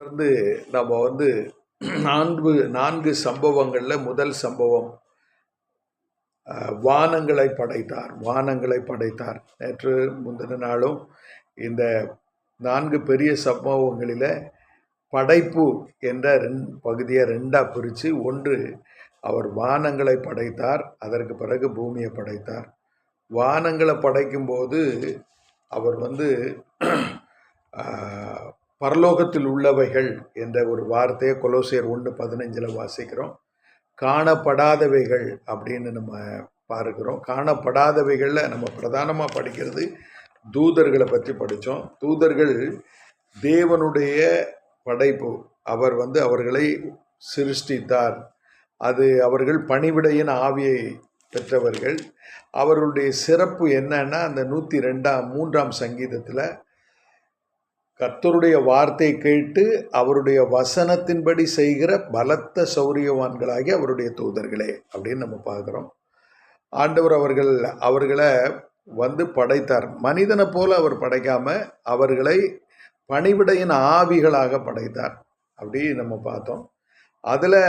வந்து நம்ம வந்து நான்கு நான்கு சம்பவங்கள்ல முதல் சம்பவம் வானங்களை படைத்தார். வானங்களை படைத்தார். நேற்று முந்தின நாளும் இந்த 4 பெரிய சம்பவங்களில படைப்பு என்ற பகுதியை 2ஆ பிரித்து, ஒன்று அவர் வானங்களை படைத்தார், அதற்கு பிறகு பூமியை படைத்தார். வானங்களை படைக்கும்போது அவர் வந்து பரலோகத்தில் உள்ளவைகள் என்ற ஒரு வார்த்தையை கொலோசியர் 1:15 வாசிக்கிறோம். காணப்படாதவைகள் அப்படின்னு நம்ம பார்க்கிறோம். காணப்படாதவைகளில் நம்ம பிரதானமாக படிக்கிறது தூதர்களை பற்றி படித்தோம். தூதர்கள் தேவனுடைய படைப்பு. அவர் வந்து அவர்களை சிருஷ்டித்தார். அது அவர்கள் பணிவிடையின் ஆவியை பெற்றவர்கள். அவர்களுடைய சிறப்பு என்னன்னா, அந்த 102 சங்கீதத்தில் கர்த்தருடைய வார்த்தை கேட்டு அவருடைய வசனத்தின்படி செய்கிற பலத்த சௌரியவான்களாகி அவருடைய தூதர்களே அப்படின்னு நம்ம பார்க்குறோம். ஆண்டவர் அவர்களை வந்து படைத்தார். மனிதனை போல அவர் படைக்காம அவர்களை பணிவிடையின் ஆவிகளாக படைத்தார். அப்படி நம்ம பார்த்தோம். அதில்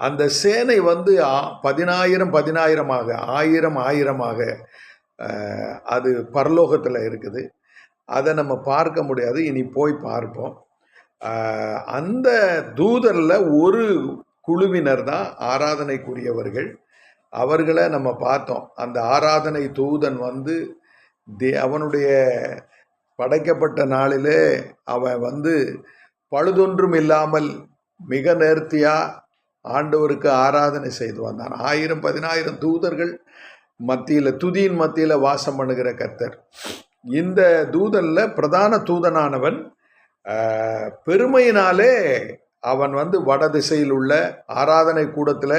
அந்த சேனை வந்து 10,000 10,000 அது பரலோகத்தில் இருக்குது. அதை நம்ம பார்க்க முடியாது. இனி போய் பார்ப்போம். அந்த தூதரில் ஒரு குழுவினர் தான் ஆராதனைக்குரியவர்கள். அவர்களை நம்ம பார்த்தோம். அந்த ஆராதனை தூதன் வந்து அவனுடைய படைக்கப்பட்ட நாளிலே அவன் வந்து பழுதொன்றும் இல்லாமல் மிக நேர்த்தியாக ஆண்டவருக்கு ஆராதனை செய்து வந்தான். 1000 10,000 தூதர்கள் மத்தியில், துதியின் மத்தியில் வாசம் பண்ணுகிற கர்த்தர். இந்த தூதனில் பிரதான தூதனானவன் பெருமையினாலே அவன் வந்து வட திசையில் உள்ள ஆராதனை கூடத்தில்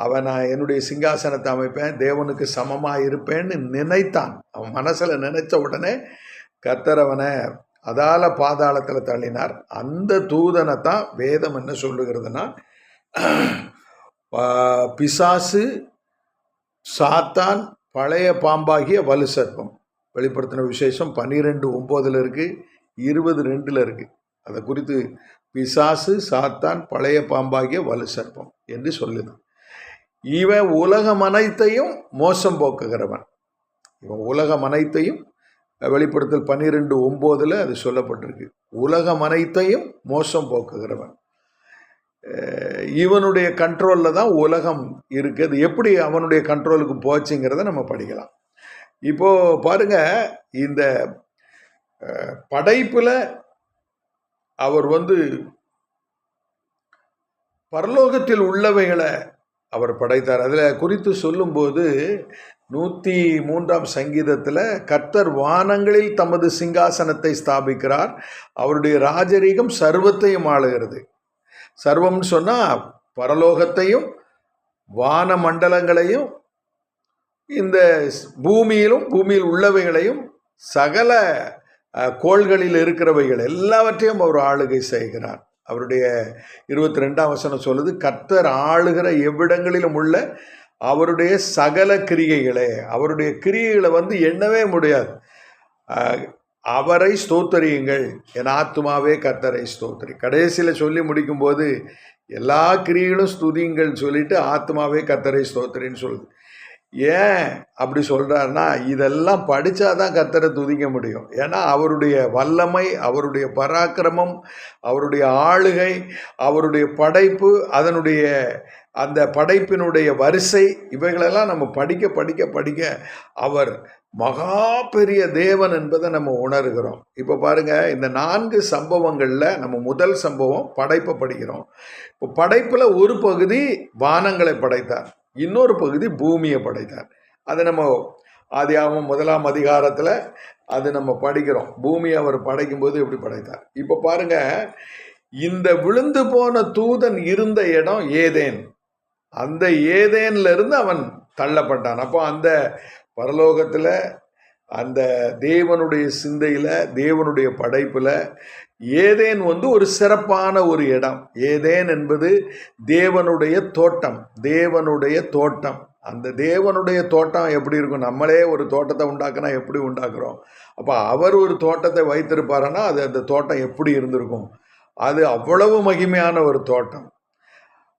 அவன் என்னுடைய சிங்காசனத்தை அமைப்பேன், தேவனுக்கு சமமாக இருப்பேன்னு நினைத்தான். அவன் மனசில் நினைச்ச உடனே கர்த்தர் அவனை அதால பாதாளத்தில் தள்ளினார். அந்த தூதனை தான் வேதம் என்ன சொல்லுகிறதுனா, பிசாசு, சாத்தான், பழைய பாம்பாகிய வலு சர்ப்பம். வெளிப்படுத்தின விசேஷம் 12:9 இருக்குது, 20:2 இருக்குது. அதை குறித்து பிசாசு, சாத்தான், பழைய பாம்பாகிய வலு சர்ப்பம் என்று சொல்லுது. இவன் உலகம் அனைத்தையும் மோசம் போக்குகிறவன். இவன் உலகம் அனைத்தையும், வெளிப்படுத்தல் 12:9 அது சொல்லப்பட்டிருக்கு. உலகம் அனைத்தையும் மோசம் போக்குகிறவன். இவனுடைய கண்ட்ரோலில் தான் உலகம் இருக்குது. எப்படி அவனுடைய கண்ட்ரோலுக்கு போச்சுங்கிறத நம்ம படிக்கலாம். இப்போ பாருங்க, இந்த படைப்பில் அவர் வந்து பரலோகத்தில் உள்ளவைகளை அவர் படைத்தார். அதில் குறித்து சொல்லும்போது 103 சங்கீதத்தில் கர்த்தர் வானங்களில் தமது சிங்காசனத்தை ஸ்தாபிக்கிறார், அவருடைய ராஜரீகம் சர்வத்தையும் ஆளுகிறது. சர்வம்னு சொன்னால் பரலோகத்தையும் வான மண்டலங்களையும் இந்த பூமியில் உள்ளவைகளையும் சகல கோள்களில் இருக்கிறவைகள் எல்லாவற்றையும் அவர் ஆளுகை செய்கிறார். அவருடைய 22 சொல்லுது, கர்த்தர் ஆளுகிற எவ்விடங்களிலும் உள்ள அவருடைய சகல கிரியைகளே. அவருடைய கிரியைகளை வந்து எண்ணவே முடியாது. அவரை ஸ்தோத்தரியுங்கள், என் ஆத்துமாவே கர்த்தரை ஸ்தோத்தரி. கடைசியில் சொல்லி முடிக்கும்போது எல்லா கிரியைகளும் ஸ்துதியுங்கள் சொல்லிட்டு ஆத்துமாவே கர்த்தரை ஸ்தோத்தரின்னு சொல்லுது. ஏன் அப்படி சொல்கிறாருன்னா, இதெல்லாம் படித்தாதான் கர்த்தரை துதிக்க முடியும். ஏன்னா அவருடைய வல்லமை, அவருடைய பராக்கிரமம், அவருடைய ஆளுகை, அவருடைய படைப்பு, அதனுடைய அந்த படைப்பினுடைய வரிசை, இவைகளெல்லாம் நம்ம படிக்க அவர் மகா பெரிய தேவன் என்பதை நம்ம உணர்கிறோம். இப்போ பாருங்கள், இந்த 4 சம்பவங்களில் நம்ம முதல் சம்பவம் படைப்பை படிக்கிறோம். இப்போ படைப்பில் ஒரு பகுதி வானங்களை படைத்தார், இன்னொரு பகுதி பூமியை படைத்தார். அது நம்ம ஆதியாகமம் 1 அதிகாரத்தில் அது நம்ம படிக்கிறோம். பூமியை அவர் படைக்கும்போது எப்படி படைத்தார். இப்போ பாருங்க, இந்த விழுந்து போன தூதன் இருந்த இடம் ஏதேன். அந்த ஏதேன்ல இருந்து அவன் தள்ளப்பட்டான். அப்போ அந்த பரலோகத்தில், அந்த தேவனுடைய சிந்தையில், தேவனுடைய படைப்பில் ஏதேன் வந்து ஒரு சிறப்பான ஒரு இடம். ஏதேன் என்பது தேவனுடைய தோட்டம். தேவனுடைய தோட்டம். அந்த தேவனுடைய தோட்டம் எப்படி இருக்கும்? நம்மளே ஒரு தோட்டத்தை உண்டாக்குனா எப்படி உண்டாக்குறோம்? அப்போ அவர் ஒரு தோட்டத்தை வைத்திருப்பாருன்னா அது அந்த தோட்டம் எப்படி இருந்திருக்கும்? அது அவ்வளவு மகிமையான ஒரு தோட்டம்.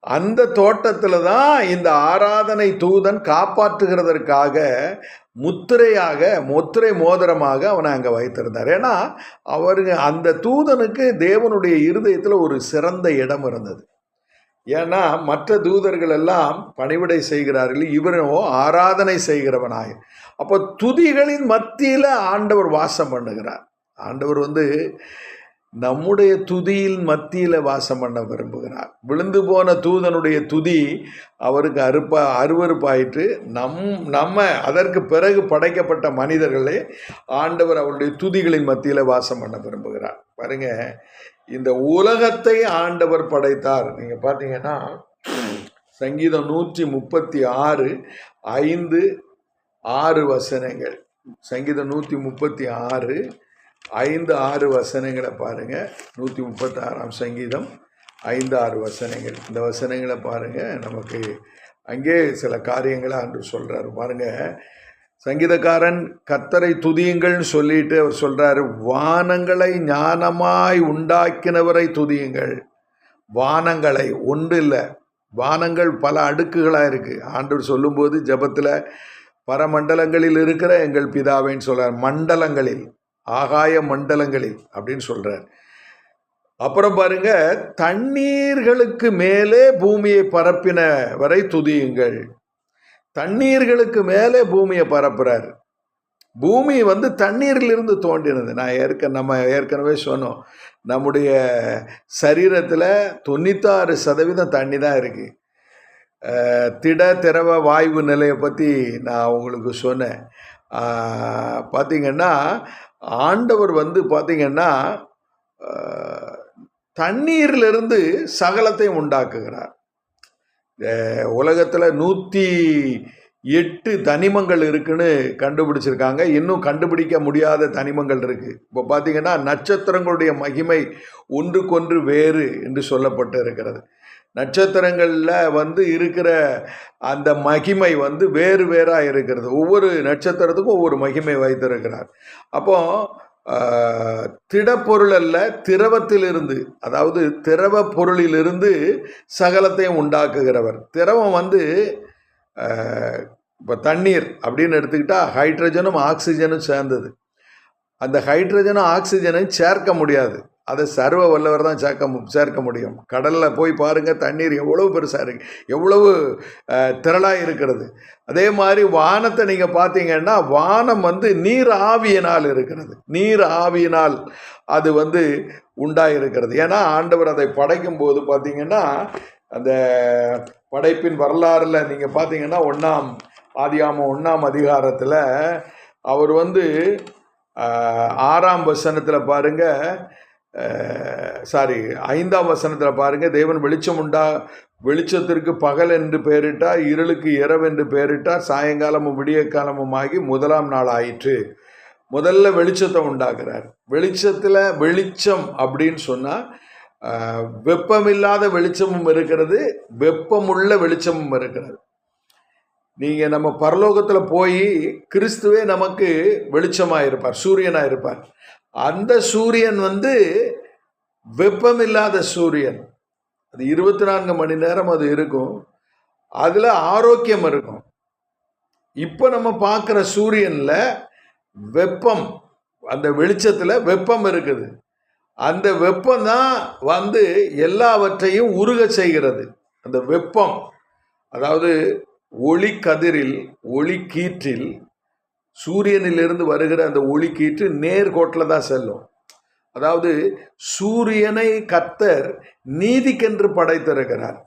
அந்த தோட்டத்தில் தான் இந்த ஆராதனை தூதன் காப்பாற்றுகிறதற்காக முத்திரை மோதிரமாக அவனை அங்கே வைத்திருந்தார். ஏன்னா அவருக்கு அந்த தூதனுக்கு தேவனுடைய இருதயத்தில் ஒரு சிறந்த இடம் இருந்தது. ஏன்னா மற்ற தூதர்கள் எல்லாம் பணிவிடை செய்கிறார்கள், இவனோ ஆராதனை செய்கிறவனாய். அப்போ துதிகளின் மத்தியில் ஆண்டவர் வாசம் பண்ணுகிறார். ஆண்டவர் நம்முடைய துதியின் மத்தியில் வாசம் பண்ண விரும்புகிறார். விழுந்து போன தூதனுடைய துதி அவருக்கு அருவருப்பாயிற்று. நம்ம அதற்கு பிறகு படைக்கப்பட்ட மனிதர்களே ஆண்டவர் அவருடைய துதிகளின் மத்தியில் வாசம் பண்ண விரும்புகிறார். பாருங்க, இந்த உலகத்தை ஆண்டவர் படைத்தார். நீங்க பார்த்தீங்கன்னா சங்கீதம் 136 5 6 வசனங்கள். சங்கீதம் 136 5 6 வசனங்களை பாருங்க. 136ஆம் சங்கீதம் 5 6 வசனங்கள். இந்த வசனங்களை பாருங்க. நமக்கு அங்கே சில காரியங்களை ஆண்டு சொல்றாரு. பாருங்க, சங்கீதக்காரன் கர்த்தரை துதியுங்கள்னு சொல்லிட்டு அவர் சொல்றாரு, வானங்களை ஞானமாய் உண்டாக்கினவரை துதியுங்கள். வானங்களை ஒன்று இல்லை, வானங்கள் பல அடுக்குகளாக இருக்கு. ஆண்டவர் சொல்லும்போது ஜபத்தில் பரமண்டலங்களில் இருக்கிற எங்கள் பிதாவேன்னு சொல்றார். மண்டலங்களில், ஆகாய மண்டலங்களில் அப்படின்னு சொல்றார். அப்புறம் பாருங்க, தண்ணீர்களுக்கு மேலே பூமியை பரப்பினவரை துதியுங்கள். தண்ணீர்களுக்கு மேலே பூமியை பரப்புறார். பூமி தண்ணீரிலிருந்து தோன்றினது. நம்ம ஏற்கனவே சொன்னோம், நம்முடைய சரீரத்தில் 96% தண்ணி தான் இருக்கு. திரவ வாயு நிலையை பற்றி நான் உங்களுக்கு சொன்னேன். பார்த்தீங்கன்னா ஆண்டவர் பார்த்தீங்கன்னா தண்ணீரிலிருந்து சகலத்தையும் உண்டாக்குகிறார். உலகத்தில் 108 தனிமங்கள் இருக்குன்னு கண்டுபிடிச்சிருக்காங்க. இன்னும் கண்டுபிடிக்க முடியாத தனிமங்கள் இருக்கு. இப்போ பார்த்தீங்கன்னா நட்சத்திரங்களுடைய மகிமை ஒன்றுக்கொன்று வேறு என்று சொல்லப்பட்டு இருக்கிறது. நட்சத்திரங்களில் இருக்கிற அந்த மகிமை வேறு வேறாக இருக்கிறது. ஒவ்வொரு நட்சத்திரத்துக்கும் ஒவ்வொரு மகிமை வைத்திருக்கிறார். அப்போ திடப்பொருள் அல்ல, திரவத்திலிருந்து, அதாவது திரவ பொருளிலிருந்து சகலத்தையும் உண்டாக்குகிறவர். திரவம் இப்போ தண்ணீர் அப்படின்னு எடுத்துக்கிட்டா ஹைட்ரஜனும் ஆக்சிஜனும் சேர்ந்தது. அந்த ஹைட்ரஜனும் ஆக்சிஜனையும் சேர்க்க முடியாது. அதை சர்வ வல்லவர் தான் சேர்க்க முடியும். கடலில் போய் பாருங்கள், தண்ணீர் எவ்வளவு பெருசாக இருக்கு, எவ்வளவு திரளாக இருக்கிறது. அதே மாதிரி வானத்தை நீங்கள் பார்த்தீங்கன்னா வானம் நீர் ஆவியினால் இருக்கிறது. நீர் ஆவியினால் அது உண்டாயிருக்கிறது. ஏன்னா ஆண்டவர் அதை படைக்கும் போது பார்த்தீங்கன்னா அந்த படைப்பின் வரலாறில் நீங்கள் பார்த்தீங்கன்னா ஆதியாகமம் 1ஆம் அதிகாரத்தில் அவர் 6ஆம் வசனத்தில் பாருங்க, 5ஆம் வசனத்தில் பாருங்க, தேவன் வெளிச்சத்திற்கு பகல் என்று பெயரிட்டார், இருளுக்கு இரவு என்று பெயரிட்டார், சாயங்காலமும் விடிய காலமும் ஆகி 1ஆம் நாள் ஆயிற்று. முதல்ல வெளிச்சத்தை உண்டாக்குறார். வெளிச்சம் அப்படின்னு சொன்னால் வெப்பமில்லாத வெளிச்சமும் இருக்கிறது, வெப்பமுள்ள வெளிச்சமும் இருக்கிறது. நீங்கள் நம்ம பரலோகத்தில் போய் கிறிஸ்துவே நமக்கு வெளிச்சமாக இருப்பார், சூரியனாக இருப்பார். அந்த சூரியன் வெப்பமில்லாத சூரியன். அது 24 மணி நேரம் அது இருக்கும். அதில் ஆரோக்கியம் இருக்கும். இப்போ நம்ம பார்க்குற சூரியனில் வெப்பம், அந்த வெளிச்சத்தில் வெப்பம் இருக்குது. அந்த வெப்பம் தான் எல்லாவற்றையும் உருக செய்கிறது. அந்த வெப்பம், அதாவது ஒளி கதிரில், ஒளி கீற்றில், சூரியனிலிருந்து வருகிற அந்த ஒளி கீற்று நேர்கோட்டில் தான் செல்லும். அதாவது சூரியனை கர்த்தர் நீதிக்கென்று படைத்திருக்கிறார்.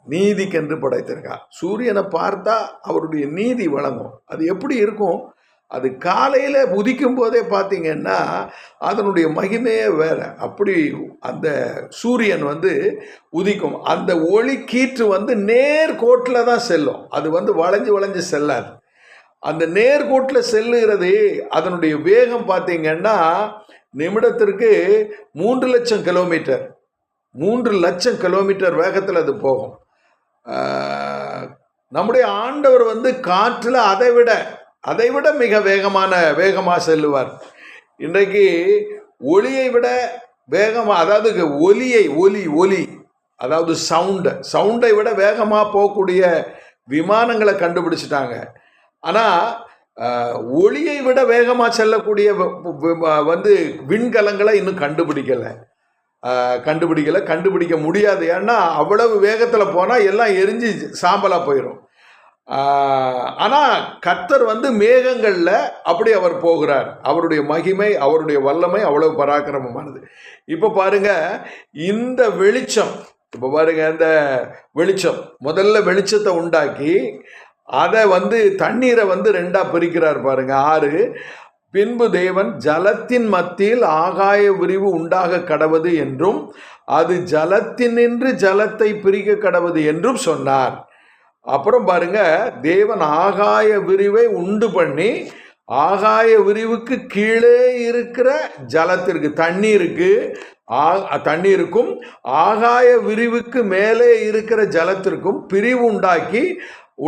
சூரியனை பார்த்தா அவருடைய நீதி வழங்கும். அது எப்படி இருக்கும்? அது காலையில் உதிக்கும் போதே பார்த்தீங்கன்னா அதனுடைய மகிமையே வேற. அப்படி அந்த சூரியன் உதிக்கும். அந்த ஒளி கீற்று நேர்கோட்டில் தான் செல்லும். அது வளைஞ்சு செல்லாது. அந்த நேர்கோட்டில் செல்லுகிறது. அதனுடைய வேகம் பார்த்தீங்கன்னா நிமிடத்திற்கு 3 லட்சம் கிலோமீட்டர் வேகத்தில் அது போகும். நம்முடைய ஆண்டவர் வந்து காற்றில் அதை விட மிக வேகமாக செல்லுவார். இன்றைக்கு ஒளியை விட வேகமாக, அதாவது ஒலி அதாவது சவுண்டை விட வேகமாக போகக்கூடிய விமானங்களை கண்டுபிடிச்சிட்டாங்க. ஆனால் ஒளியை விட வேகமாக செல்லக்கூடிய வந்து விண்கலங்களை இன்னும் கண்டுபிடிக்க முடியாது. ஏன்னா அவ்வளவு வேகத்தில் போனால் எல்லாம் எரிஞ்சு சாம்பலாக போயிடும். ஆனால் கர்த்தர் வந்து மேகங்களில் அப்படி அவர் போகிறார். அவருடைய மகிமை, அவருடைய வல்லமை அவ்வளவு பராக்கிரமமானது. இப்போ பாருங்க, இந்த வெளிச்சம், இப்போ பாருங்க, இந்த வெளிச்சம், முதல்ல வெளிச்சத்தை உண்டாக்கி அதை வந்து தண்ணீரை வந்து ரெண்டா பிரிக்கிறார் பாருங்க, 6. பின்பு தேவன் ஜலத்தின் மத்தியில் ஆகாய விரிவு உண்டாக கடவது என்றும் அது ஜலத்தினின்று ஜலத்தை பிரிக்க கடவது என்றும் சொன்னார். அப்புறம் பாருங்க, தேவன் ஆகாய விரிவை உண்டு பண்ணி ஆகாய விரிவுக்கு கீழே இருக்கிற ஜலத்திற்கு தண்ணீருக்கும் ஆகாய விரிவுக்கு மேலே இருக்கிற ஜலத்திற்கும் பிரிவு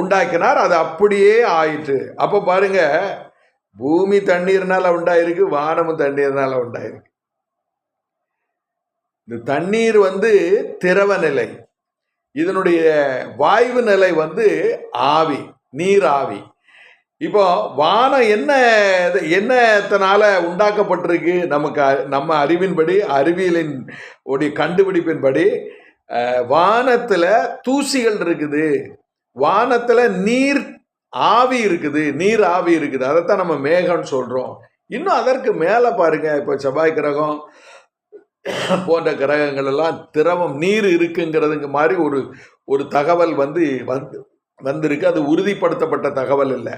உண்டாக்கினார். அது அப்படியே ஆயிற்று. அப்போ பாருங்க, பூமி தண்ணீர்னால உண்டாயிருக்கு, வானமும் தண்ணீர்னால உண்டாயிருக்கு. இந்த தண்ணீர் வந்து திரவ நிலை, இதனுடைய வாயு நிலை வந்து ஆவி, நீர் ஆவி. இப்போ வானம் என்னத்தினால உண்டாக்கப்பட்டிருக்கு? நம்ம அறிவின்படி, அறிவியலின் உடைய கண்டுபிடிப்பின்படி வானத்தில் தூசிகள் இருக்குது, வானத்தில் நீர் ஆவி இருக்குது. அதைத்தான் நம்ம மேகம்னு சொல்கிறோம். இன்னும் அதற்கு மேலே பாருங்க, இப்போ செவ்வாய் கிரகம் போன்ற கிரகங்கள் எல்லாம் திரவம் நீர் இருக்குங்கிறதுங்க மாதிரி ஒரு தகவல் வந்திருக்கு. அது உறுதிப்படுத்தப்பட்ட தகவல் இல்லை.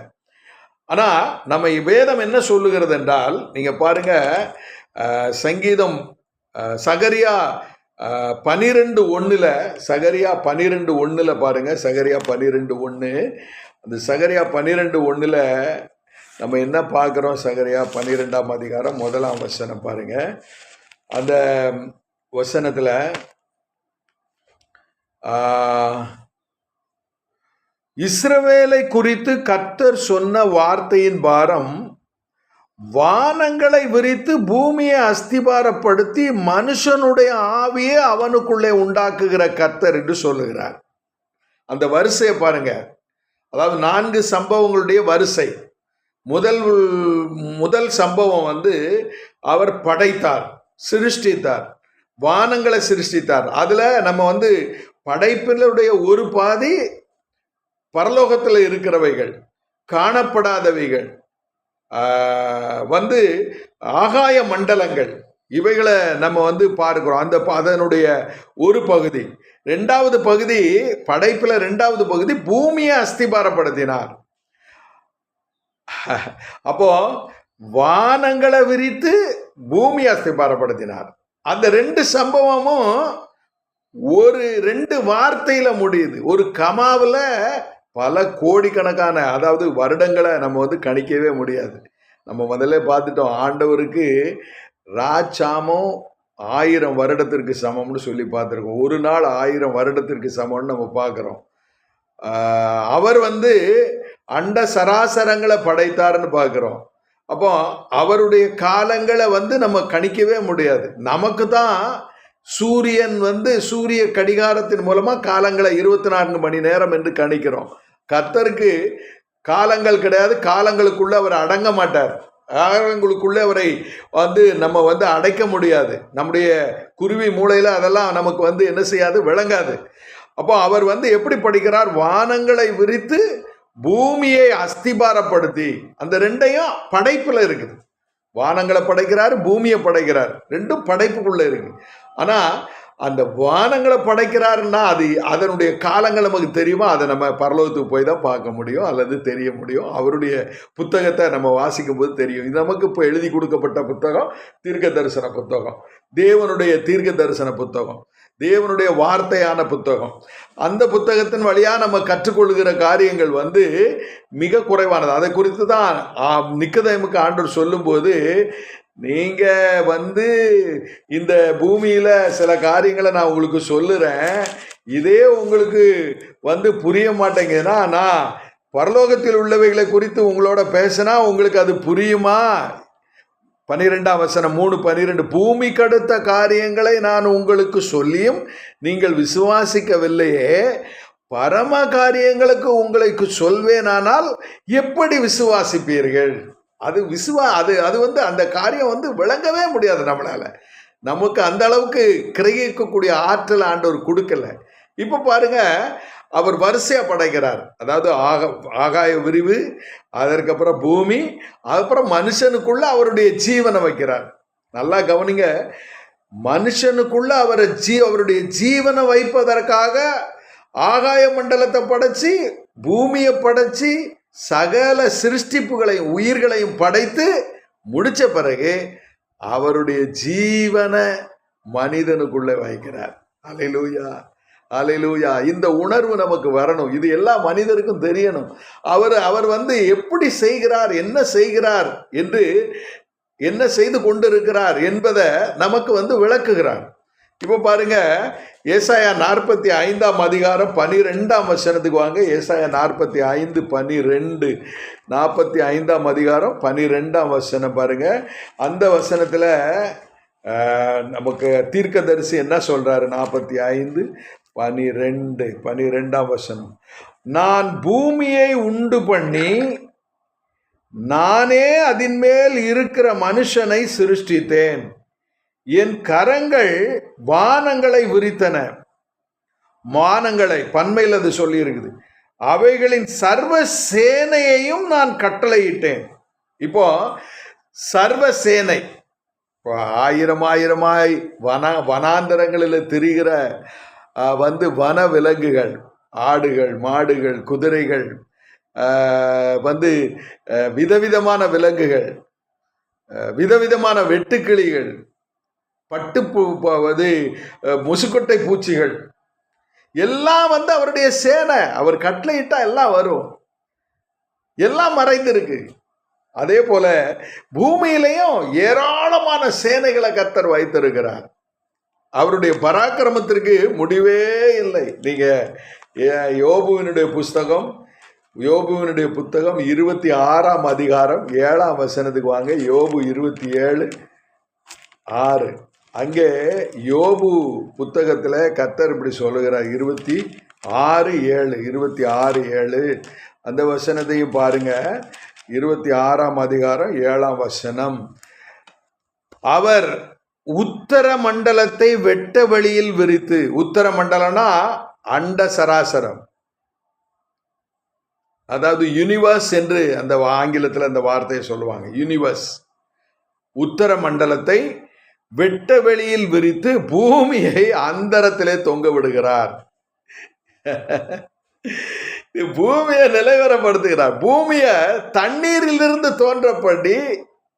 ஆனால் நம்ம வேதம் என்ன சொல்லுகிறது என்றால், நீங்கள் பாருங்க, சங்கீதம் சகரியா 12:1 பாருங்க, சகரியா 12:1. அந்த சகரியா 12:1 நம்ம என்ன பார்க்குறோம்? சகரியா 12ஆம் அதிகாரம் 1ஆம் வசனம் பாருங்க. அந்த வசனத்தில் இஸ்ரவேலை குறித்து கர்த்தர் சொன்ன வார்த்தையின் பாரம் வானங்களை விரித்து பூமியை அஸ்திபாரப்படுத்தி மனுஷனுடைய ஆவியை அவனுக்குள்ளே உண்டாக்குகிற கர்த்தர் என்று சொல்லுகிறார். அந்த வரிசையை பாருங்க, அதாவது 4 சம்பவங்களுடைய வரிசை. முதல் சம்பவம் வந்து அவர் படைத்தார், சிருஷ்டித்தார், வானங்களை சிருஷ்டித்தார். அதில் நம்ம வந்து படைப்பினுடைய ஒரு பாதி பரலோகத்தில் இருக்கிறவைகள், காணப்படாதவைகள், வந்து ஆகாய மண்டலங்கள், இவைகளை நம்ம வந்து பார்க்கிறோம். அதனுடைய ஒரு பகுதி. 2வது பகுதி, படைப்பில் 2வது பகுதி பூமியை அஸ்திபாரப்படுத்தினார். அப்போ வானங்களை விரித்து பூமி அஸ்திபாரப்படுத்தினார். அந்த 2 சம்பவமும் 2 வார்த்தையில முடியுது. ஒரு கமாவில் பல கோடிக்கணக்கான, அதாவது வருடங்களை நம்ம வந்து கணிக்கவே முடியாது. நம்ம முதல்ல பார்த்துட்டோம், ஆண்டவருக்கு ராச்சாமம் 1000 வருடத்திற்கு சமம்னு சொல்லி பார்த்துருக்கோம். ஒரு நாள் 1000 வருடத்திற்கு சமம்னு நம்ம பார்க்குறோம். அவர் வந்து அண்ட சராசரங்களை படைத்தாருன்னு பார்க்குறோம். அப்போ அவருடைய காலங்களை வந்து நம்ம கணிக்கவே முடியாது. நமக்கு தான் சூரியன் வந்து சூரிய கடிகாரத்தின் மூலமாக காலங்களை 24 மணி நேரம் என்று கணிக்கிறோம். கர்த்தருக்கு காலங்கள் கிடையாது. காலங்களுக்குள்ள அவர் அடங்க மாட்டார். காலங்களுக்குள்ளே அவரை வந்து நம்ம வந்து அடைக்க முடியாது. நம்முடைய குருவி மூளையில் அதெல்லாம் நமக்கு வந்து என்ன செய்யாது, விளங்காது. அப்போ அவர் வந்து எப்படி படிக்கிறார்? வானங்களை விரித்து பூமியை அஸ்திபாரப்படுத்தி, அந்த 2ஐயும் படைப்பில் இருக்குது. வானங்களை படைக்கிறார், பூமியை படைக்கிறார், 2ம் படைப்புக்குள்ள இருக்கு. ஆனால் அந்த வானங்களை படைக்கிறாருன்னா அதனுடைய காலங்கள் நமக்கு தெரியுமா? அதை நம்ம பரலோகத்துக்கு போய் தான் பார்க்க முடியும் அல்லது தெரிய முடியும். அவருடைய புத்தகத்தை நம்ம வாசிக்கும் போது தெரியும். இது நமக்கு இப்போ எழுதி கொடுக்கப்பட்ட புத்தகம் தீர்க்க தரிசன புத்தகம், தேவனுடைய தீர்க்க தரிசன புத்தகம், தேவனுடைய வார்த்தையான புத்தகம். அந்த புத்தகத்தின் வழியாக நம்ம கற்றுக்கொள்கிற காரியங்கள் வந்து மிக குறைவானது. அதை குறித்து தான் நிக்கதேமுக்கு ஆண்டவர் சொல்லும்போது, நீங்கள் வந்து இந்த பூமியில் சில காரியங்களை நான் உங்களுக்கு சொல்லுறேன், இதே உங்களுக்கு புரிய மாட்டேங்குதுன்னா, நான் பரலோகத்தில் உள்ளவைகளை குறித்து உங்களோட பேசினா உங்களுக்கு அது புரியுமா? 12ஆம் வசனம் 3:12, பூமிக்கடுத்த காரியங்களை நான் உங்களுக்கு சொல்லியும் நீங்கள் விசுவாசிக்கவில்லையே, பரம காரியங்களுக்கு உங்களுக்கு சொல்வேனானால் எப்படி விசுவாசிப்பீர்கள்? அது அந்த காரியம் விளங்கவே முடியாது நம்மளால. நமக்கு அந்த அளவுக்கு கிரகிக்கக்கூடிய ஆற்றல் ஆண்டவர் கொடுக்கல. இப்ப பாருங்க, அவர் வரிசையா படைக்கிறார். அதாவது ஆகாய விரிவு, அதற்கப்புறம் பூமி, அதுக்கப்புறம் மனுஷனுக்குள்ள அவருடைய ஜீவனை வைக்கிறார். நல்லா கவனிங்க, மனுஷனுக்குள்ள அவருடைய ஜீவனை வைப்பதற்காக ஆகாய மண்டலத்தை படைச்சு, பூமியை படைச்சு, சகல சிருஷ்டிப்புகளையும் உயிர்களையும் படைத்து முடிச்ச பிறகு அவருடைய ஜீவனை மனிதனுக்குள்ள வைக்கிறார். அல்லேலூயா, அல்லேலூயா. இந்த உணர்வு நமக்கு வரணும். இது எல்லா மனிதருக்கும் தெரியணும். அவர் எப்படி செய்கிறார், என்ன செய்கிறார் என்று, என்ன செய்து கொண்டிருக்கிறார் என்பதை நமக்கு விளக்குகிறார். இப்போ பாருங்க, ஏசாயா 45ஆம் அதிகாரம் 12ஆம் வசனத்துக்கு வாங்க. ஏசாயா 45:12, 45ஆம் அதிகாரம் 12ஆம் வசனம் பாருங்க. அந்த வசனத்துல நமக்கு தீர்க்கதரிசி என்ன சொல்றாரு? 45:12 வசனம். நான் பூமியை உண்டு பண்ணி நானே அதன் மேல் இருக்கிற மனுஷனை சிருஷ்டித்தேன். என் கரங்கள் வானங்களை விரித்தன. வானங்களை பன்மையில் அது சொல்லி இருக்குது. அவைகளின் சர்வ சேனையையும் நான் கட்டளையிட்டேன். இப்போ சர்வ சேனை, இப்போ ஆயிரமாய் வனாந்தரங்களில் திரிகிற வன விலங்குகள், ஆடுகள், மாடுகள், குதிரைகள், விதவிதமான விலங்குகள், விதவிதமான வெட்டுக்கிளிகள், முசுக்கொட்டை பூச்சிகள் எல்லாம் அவருடைய சேனை. அவர் கட்டளையிட்டா எல்லாம் வரும், எல்லாம் மறைந்திருக்கு. அதே போல பூமியிலையும் ஏராளமான சேனைகளை கர்த்தர் வைத்திருக்கிறார். அவருடைய பராக்கிரமத்திற்கு முடிவே இல்லை. நீங்க யோபுவினுடைய புத்தகம் 26ஆம் அதிகாரம் 7ஆம் வசனத்துக்கு வாங்க. யோபு 27:6. அங்கே யோபு புத்தகத்தில் கர்த்தர் இப்படி சொல்லுகிறார். 26:7 அந்த வசனத்தையும் பாருங்க. 26ஆம் அதிகாரம் 7ஆம் வசனம். அவர் உத்தர மண்டலத்தை வெட்ட வெளியில் விரித்து, உத்தர மண்டலம்னா அண்ட சராசரம், அதாவது யூனிவர்ஸ் என்று அந்த ஆங்கிலத்தில் அந்த வார்த்தையை சொல்லுவாங்க, யூனிவர்ஸ். உத்தர மண்டலத்தை வெட்ட வெளியில் விரித்து பூமியை அந்தரத்திலே தொங்க விடுகிறார். பூமியை நிலைவரப்படுத்துகிறார். பூமியை தண்ணீரிலிருந்து தோன்றப்படி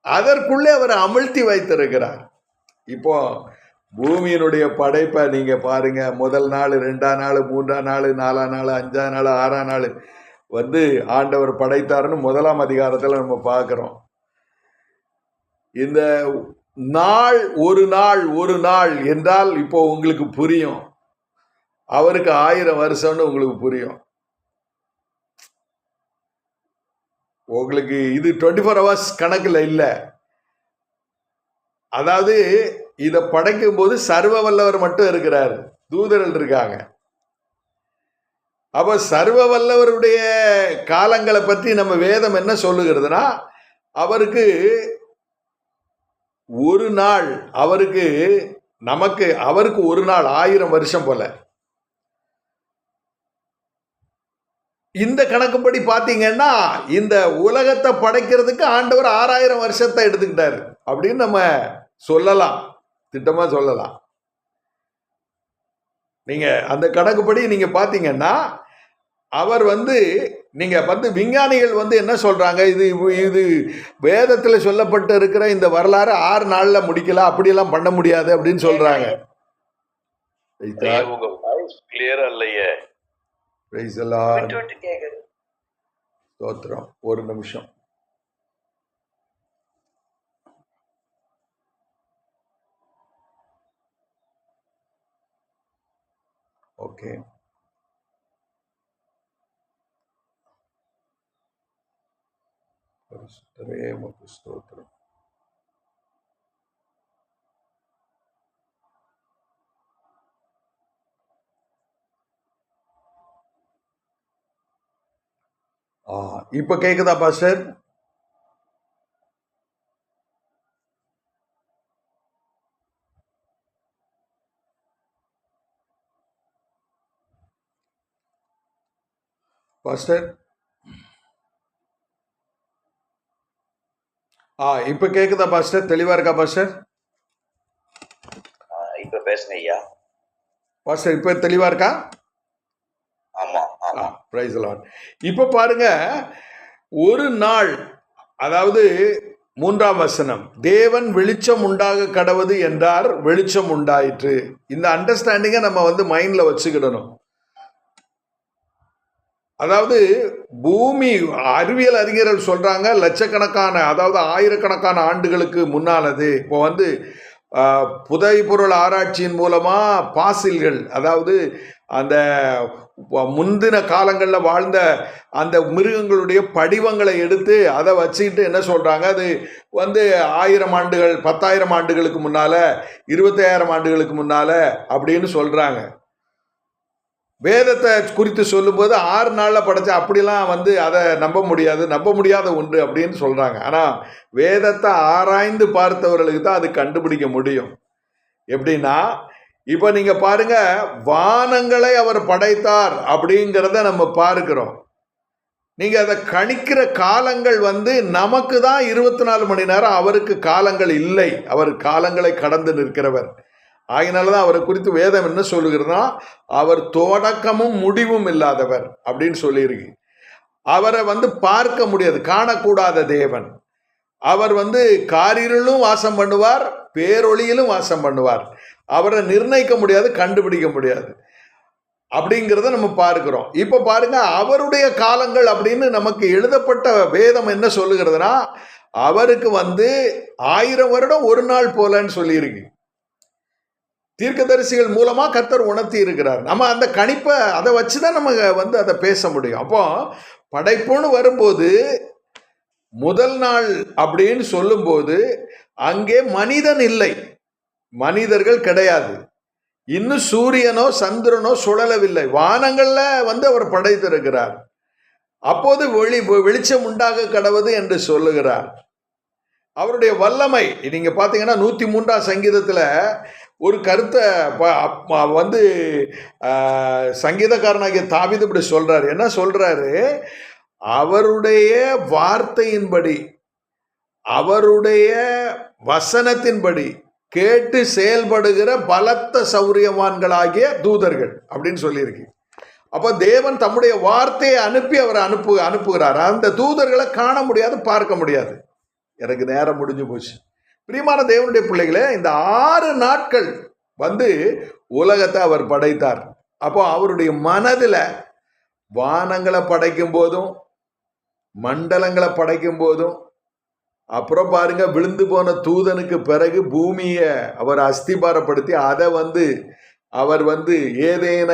அதற்குள்ளே அவர் அமிழ்த்தி வைத்திருக்கிறார். இப்போ பூமியினுடைய படைப்பை நீங்க பாருங்க. முதல் நாள், 2ஆம் நாள், 3ஆம் நாள், 4ஆம் நாள், 5ஆம் நாள், 6ஆம் நாள் ஆண்டவர் படைத்தார்னு 1ஆம் அதிகாரத்தில் நம்ம பார்க்கிறோம். இந்த நாள் ஒரு நாள் என்றால் இப்போ உங்களுக்கு புரியும். அவருக்கு 1000 வருஷம்னு உங்களுக்கு புரியும். உங்களுக்கு இது 24 hours கணக்கில் இல்லை. அதாவது இதை படைக்கும் போது சர்வ வல்லவர் மட்டும் இருக்கிறார், தூதர்கள் இருக்காங்க. அப்ப சர்வ வல்லவருடைய காலங்களை பற்றி நம்ம வேதம் என்ன சொல்லுகிறதுனா, அவருக்கு ஒரு நாள், அவருக்கு ஒரு நாள் 1000 வருஷம் போல. இந்த கணக்குப்படி பாத்தீங்கன்னா இந்த உலகத்தை படைக்கிறதுக்கு ஆண்டவர் 6000 வருஷத்தை எடுத்துக்கிட்டாரு அப்படின்னு நம்ம சொல்லலாம், திட்டமா சொல்லலாம். நீங்க அந்த கணக்குப்படி நீங்க பாத்தீங்கன்னா அவர் நீங்க விஞ்ஞானிகள் என்ன சொல்றாங்க, இது வேதத்துல சொல்லப்பட்டு இருக்கிற இந்த வரலாறு 6 நாள்ல முடிக்கலாம், அப்படியெல்லாம் பண்ண முடியாது அப்படின்னு சொல்றாங்க. ஸ்தோத்திரம். ஒரு நிமிஷம். ஓகே. பரிசுத்தரே உமக்கு ஸ்தோத்திரம். இப்ப கேக்குதா பாஸ்டர்? பாஸ்டர் இப்ப கேக்குதா பாஸ்டர்? தெளிவா இருக்கா பாஸ்டர்? இப்ப பேசுங்க ஐயா. பாஸ்டர் இப்ப தெளிவா இருக்கா? ஆமா ஆமா. Praise the Lord. இப்ப பாருங்க, ஒரு நாள், அதாவது 3ஆம் வசனம், தேவன் வெளிச்சம் உண்டாக கடவது என்றார், வெளிச்சம் உண்டாயிற்று. இந்த அண்டர்ஸ்டாண்டிங்கை நம்ம மைண்ட்ல வச்சுக்கிடணும். அதாவது பூமி, அறிவியல் அறிஞர்கள் சொல்றாங்க, லட்சக்கணக்கான, அதாவது ஆயிரக்கணக்கான ஆண்டுகளுக்கு முன்னானது. இப்போ புதை பொருள் ஆராய்ச்சியின் மூலமா பாசில்கள், அதாவது அந்த முந்தின காலங்களில் வாழ்ந்த அந்த மிருகங்களுடைய படிவங்களை எடுத்து அதை வச்சுக்கிட்டு என்ன சொல்றாங்க, அது 1000 ஆண்டுகள், 10,000 ஆண்டுகளுக்கு முன்னால, 25,000 ஆண்டுகளுக்கு முன்னால அப்படின்னு சொல்றாங்க. வேதத்தை குறித்து சொல்லும்போது 6 நாளில் படைச்ச, அப்படிலாம் அதை நம்ப முடியாது, நம்ப முடியாத ஒன்று அப்படின்னு சொல்றாங்க. ஆனால் வேதத்தை ஆராய்ந்து பார்த்தவர்களுக்கு தான் அது கண்டுபிடிக்க முடியும். எப்படின்னா, இப்போ நீங்க பாருங்க, வானங்களை அவர் படைத்தார் அப்படிங்கிறத நம்ம பார்க்கிறோம். நீங்க அதை கணிக்கிற காலங்கள் நமக்கு தான் 24 மணி நேரம், அவருக்கு காலங்கள் இல்லை. அவர் காலங்களை கடந்து நிற்கிறவர். ஆகினால்தான் அவரை குறித்து வேதம் என்ன சொல்லுகிறதுனா, அவர் தொடக்கமும் முடிவும் இல்லாதவர் அப்படின்னு சொல்லியிருக்கு. அவரை பார்க்க முடியாது, காணக்கூடாத தேவன். அவர் காரிருளும் வாசம் பண்ணுவார், பேரொளியிலும் வாசம் பண்ணுவார். அவரை நிர்ணயிக்க முடியாது, கண்டுபிடிக்க முடியாது அப்படிங்கிறத நம்ம பார்க்கிறோம். இப்ப பாருங்க, அவருடைய காலங்கள் அப்படின்னு நமக்கு எழுதப்பட்ட வேதம் என்ன சொல்லுகிறதுனா, அவருக்கு 1000 வருடம் ஒரு நாள் போலன்னு சொல்லியிருக்கு. தீர்க்கதரிசிகள் மூலமா கர்த்தர் உணர்த்தி இருக்கிறார். நம்ம அந்த கணிப்பை அதை வச்சுதான் நம்ம அதை பேச முடியும். அப்போ படைப்புன்னு வரும்போது, முதல் நாள் அப்படின்னு சொல்லும்போது அங்கே மனிதன் இல்லை, மனிதர்கள் கிடையாது. இன்னும் சூரியனோ சந்திரனோ சுழலவில்லை, வானங்கள்ல அவர் படைத்திருக்கிறார். அப்போது வெளிச்சம் உண்டாக கடவது என்று சொல்லுகிறார். அவருடைய வல்லமை நீங்க பாத்தீங்கன்னா 103ஆம் சங்கீதத்துல ஒரு கருத்தை சங்கீதக்காரனாகிய தாவீது இப்படி சொல்றாரு. என்ன சொல்றாரு? அவருடைய வார்த்தையின்படி, அவருடைய வசனத்தின்படி கேட்டு செயல்படுகிற பலத்த சௌரியவான்களாகிய தூதர்கள் அப்படின்னு சொல்லியிருக்கு. அப்போ தேவன் தம்முடைய வார்த்தையை அனுப்பி அவரை அனுப்புகிறார். அந்த தூதர்களை காண முடியாது, பார்க்க முடியாது. எனக்கு நேரம் முடிஞ்சு போச்சு. பிரியமான தேவனுடைய பிள்ளைகளே, இந்த 6 நாட்கள் உலகத்தை அவர் படைத்தார். அப்போ அவருடைய மனதில் வானங்களை படைக்கும் போதும், மண்டலங்களை படைக்கும் போதும், அப்புறம் பாருங்க, விழுந்து போன தூதனுக்கு பிறகு பூமியை அவர் அஸ்திபாரப்படுத்தி அதை அவர் ஏதேன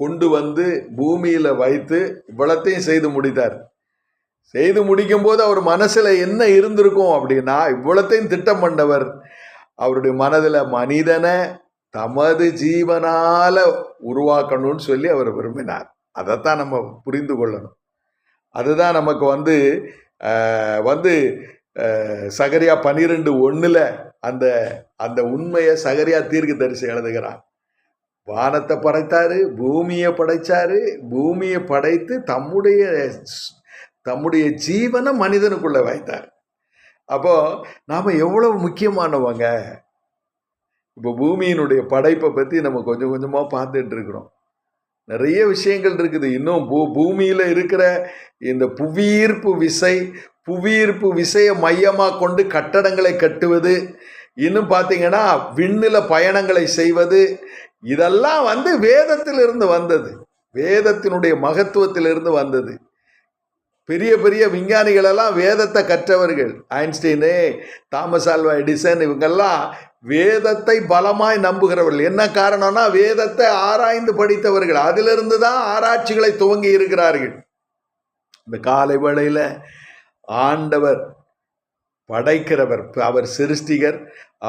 கொண்டு பூமியில வைத்து இவ்வளத்தையும் செய்து முடித்தார். செய்து முடிக்கும் போது அவர் மனசுல என்ன இருந்திருக்கும் அப்படின்னா, இவ்வளத்தையும் திட்டம் பண்ணவர் அவருடைய மனதில் மனிதனை தமது ஜீவனால உருவாக்கணும்னு சொல்லி அவர் விரும்பினார். அதைத்தான் நம்ம புரிந்து கொள்ளணும். அதுதான் நமக்கு சகரியா 12:1 அந்த அந்த உண்மையை சகரியா தீர்க்கதரிசி எழுதுகிறார். வானத்தை படைத்தாரு, பூமியை படைச்சாரு, பூமியை படைத்து தம்முடைய ஜீவனை மனிதனுக்குள்ள வைத்தார். அப்போ நாம எவ்வளவு முக்கியமானவங்க. இப்போ பூமியினுடைய படைப்பை பத்தி நம்ம கொஞ்சம் கொஞ்சமா பார்த்துட்டு இருக்கிறோம். நிறைய விஷயங்கள் இருக்குது. இன்னும் பூமியில இருக்கிற இந்த புவியீர்ப்பு விசையை மையமாக கொண்டு கட்டடங்களை கட்டுவது, இன்னும் பார்த்தீங்கன்னா விண்ணில பயணங்களை செய்வது, இதெல்லாம் வேதத்திலிருந்து வந்தது, வேதத்தினுடைய மகத்துவத்திலிருந்து வந்தது. பெரிய பெரிய விஞ்ஞானிகளெல்லாம் வேதத்தை கற்றவர்கள். ஐன்ஸ்டீனு, தாமஸ் ஆல்வா எடிசன், இவங்கெல்லாம் வேதத்தை பலமாய் நம்புகிறவர்கள். என்ன காரணம்னா வேதத்தை ஆராய்ந்து படித்தவர்கள். அதிலிருந்து தான் ஆராய்ச்சிகளை துவங்கி இருக்கிறார்கள். இந்த காலை வேளையில் ஆண்டவர் படைக்கிறவர், அவர் சிருஷ்டிகர்,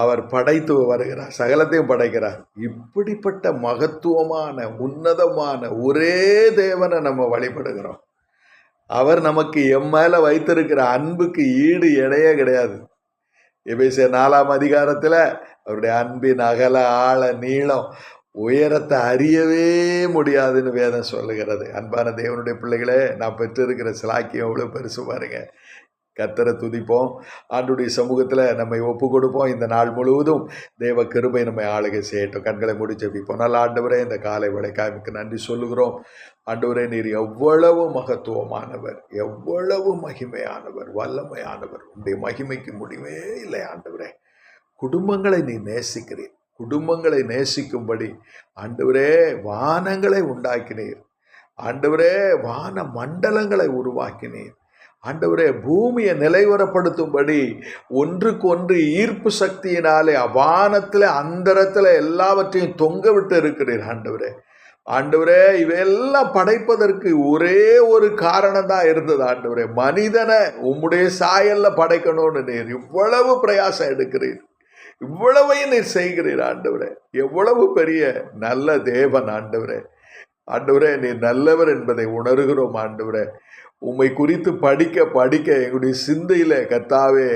அவர் படைத்து வருகிறார், சகலத்தையும் படைக்கிறார். இப்படிப்பட்ட மகத்துவமான உன்னதமான ஒரே தேவனை நம்ம வழிபடுகிறோம். அவர் நமக்கு மேல வைத்திருக்கிற அன்புக்கு ஈடு இடையே கிடையாது. எபேசியர் 4ஆம் அதிகாரத்தில் அவருடைய அன்பின் அகல ஆழ நீளம் உயரத்தை அறியவே முடியாதுன்னு வேதம் சொல்லுகிறது. அன்பான தேவனுடைய பிள்ளைகளே, நான் பெற்றிருக்கிற சிலாக்கியம் எவ்வளோ பெருசு பாருங்க. கர்த்தரை துதிப்போம், ஆண்டுடைய சமூகத்தில் நம்மை ஒப்பு கொடுப்போம். இந்த நாள் முழுவதும் தேவ கிருபை நம்மை ஆளுகை செய்யட்டும். கண்களை மூடி ஜெபிப்போம். நல்ல ஆண்டவரே, இந்த காலை வேளைக்காய்க்கு நன்றி சொல்லுகிறோம். ஆண்டவரே, நீர் எவ்வளவு மகத்துவமானவர், எவ்வளவு மகிமையானவர், வல்லமையானவர். உங்களுடைய மகிமைக்கு முடிவே இல்லை ஆண்டவரே. குடும்பங்களை நீ நேசிக்கிறீர். குடும்பங்களை நேசிக்கும்படி ஆண்டவரே வானங்களை உண்டாக்கினீர். ஆண்டவரே வான மண்டலங்களை உருவாக்கினீர். ஆண்டவரே பூமியை நிலைவரப்படுத்தும்படி ஒன்றுக்கு ஒன்று ஈர்ப்பு சக்தியினாலே வானத்தில் அந்தரத்தில் எல்லாவற்றையும் தொங்க விட்டு இருக்கிறீர். ஆண்டவரே, ஆண்டவரே, இவையெல்லாம் படைப்பதற்கு ஒரே ஒரு காரணம் தான் இருந்தது. ஆண்டவரே, மனிதனை உம்முடைய சாயல்ல படைக்கணும்னு நீர் இவ்வளவு பிரயாசம் எடுக்கிறீர், இவ்வளவையும் நீர் செய்கிறீர். ஆண்டவரே, எவ்வளவு பெரிய நல்ல தேவன். ஆண்டவரே, ஆண்டவரே, நீர் நல்லவர் என்பதை உணர்கிறோம். ஆண்டவரே, உம்மை குறித்து படிக்க படிக்க எங்களுடைய சிந்தையில கர்த்தாவே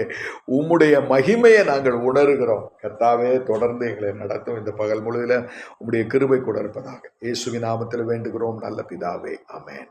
உம்முடைய மகிமையை நாங்கள் உணர்கிறோம். கர்த்தாவே, தொடர்ந்து எங்களை நடத்தும். இந்த பகல் முழுவதில் உம்முடைய கிருபை கூட இருப்பதாக இயேசுவின் நாமத்தில் வேண்டுகிறோம் நல்ல பிதாவே, ஆமென்.